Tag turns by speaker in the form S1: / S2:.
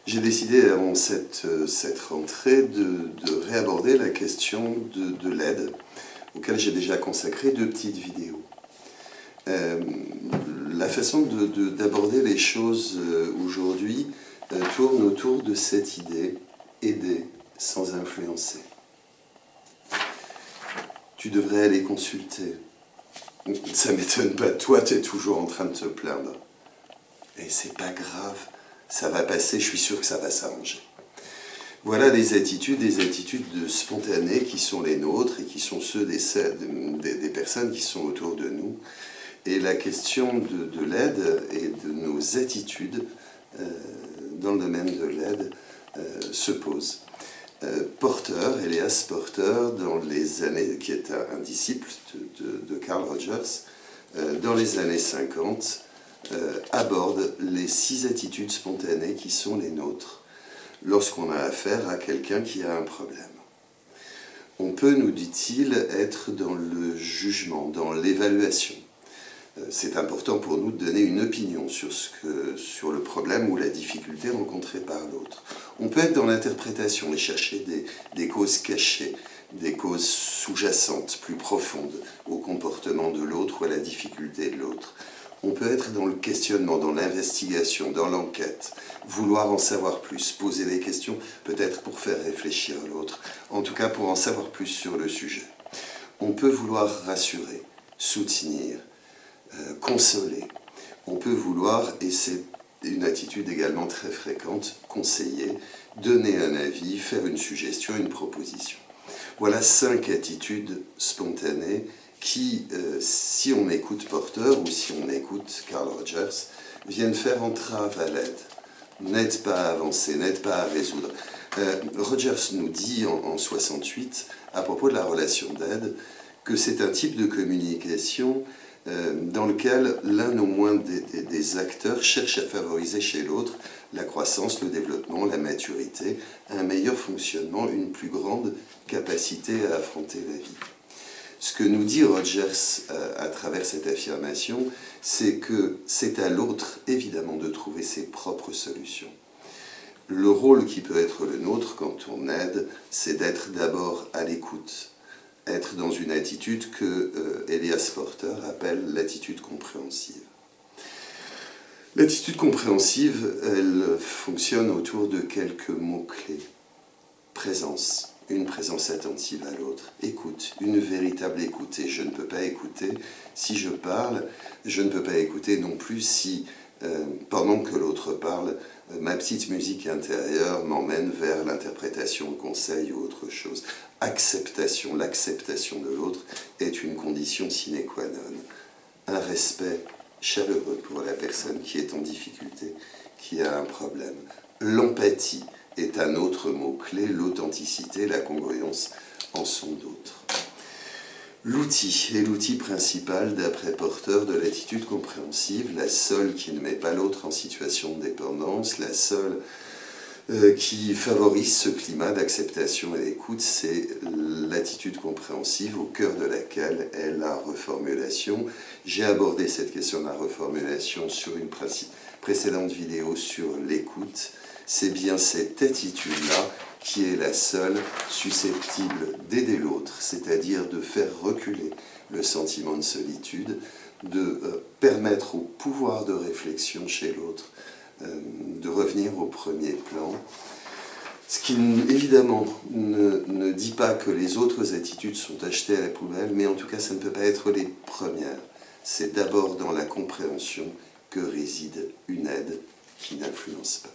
S1: J'ai décidé avant cette rentrée de réaborder la question de l'aide, auquel j'ai déjà consacré 2 petites vidéos. La façon d'aborder les choses aujourd'hui tourne autour de cette idée, aider sans influencer. Tu devrais aller consulter. Ça ne m'étonne pas, toi tu es toujours en train de te plaindre. Et c'est pas grave, ça va passer, je suis sûr que ça va s'arranger. Voilà des attitudes spontanées qui sont les nôtres et qui sont ceux des personnes qui sont autour de nous. Et la question de l'aide et de nos attitudes dans le domaine de l'aide se pose. Elias Porter, qui est un disciple de Carl Rogers, dans les années 50, aborde les 6 attitudes spontanées qui sont les nôtres lorsqu'on a affaire à quelqu'un qui a un problème. On peut, nous dit-il, être dans le jugement, dans l'évaluation. C'est important pour nous de donner une opinion sur le problème ou la difficulté rencontrée par l'autre. On peut être dans l'interprétation et chercher des causes cachées, des causes sous-jacentes, plus profondes au comportement de l'autre ou à la difficulté de l'autre. On peut être dans le questionnement, dans l'investigation, dans l'enquête, vouloir en savoir plus, poser des questions, peut-être pour faire réfléchir l'autre, en tout cas pour en savoir plus sur le sujet. On peut vouloir rassurer, soutenir, consoler. On peut vouloir, et c'est une attitude également très fréquente, conseiller, donner un avis, faire une suggestion, une proposition. Voilà 5 attitudes spontanées qui, si on écoute Porter ou si on écoute Carl Rogers, viennent faire entrave à l'aide, n'aident pas à avancer, n'aident pas à résoudre. Rogers nous dit en 68, à propos de la relation d'aide, que c'est un type de communication dans lequel l'un au moins des acteurs cherche à favoriser chez l'autre la croissance, le développement, la maturité, un meilleur fonctionnement, une plus grande capacité à affronter la vie. Ce que nous dit Rogers à travers cette affirmation, c'est que c'est à l'autre, évidemment, de trouver ses propres solutions. Le rôle qui peut être le nôtre quand on aide, c'est d'être d'abord à l'écoute, être dans une attitude que Elias Porter appelle l'attitude compréhensive. L'attitude compréhensive, elle fonctionne autour de quelques mots-clés. Présence, une présence attentive à l'autre. Écoute, une véritable écoute. Et je ne peux pas écouter si je parle, je ne peux pas écouter non plus si, pendant que l'autre parle, ma petite musique intérieure m'emmène vers l'interprétation, le conseil ou autre chose. Acceptation, l'acceptation de l'autre est une condition sine qua non. Un respect chaleureux pour la personne qui est en difficulté, qui a un problème. L'empathie est un autre mot-clé, l'authenticité, la congruence en sont d'autres. L'outil est l'outil principal, d'après Porter, de l'attitude compréhensive, la seule qui ne met pas l'autre en situation de dépendance, la seule qui favorise ce climat d'acceptation et d'écoute, c'est l'attitude compréhensive au cœur de laquelle est la reformulation. J'ai abordé cette question de la reformulation sur une précédente vidéo sur l'écoute. C'est bien cette attitude-là qui est la seule susceptible d'aider l'autre, c'est-à-dire de faire reculer le sentiment de solitude, de permettre au pouvoir de réflexion chez l'autre de revenir au premier plan. Ce qui, évidemment, ne dit pas que les autres attitudes sont achetées à la poubelle, mais en tout cas, ça ne peut pas être les premières. C'est d'abord dans la compréhension que réside une aide qui n'influence pas.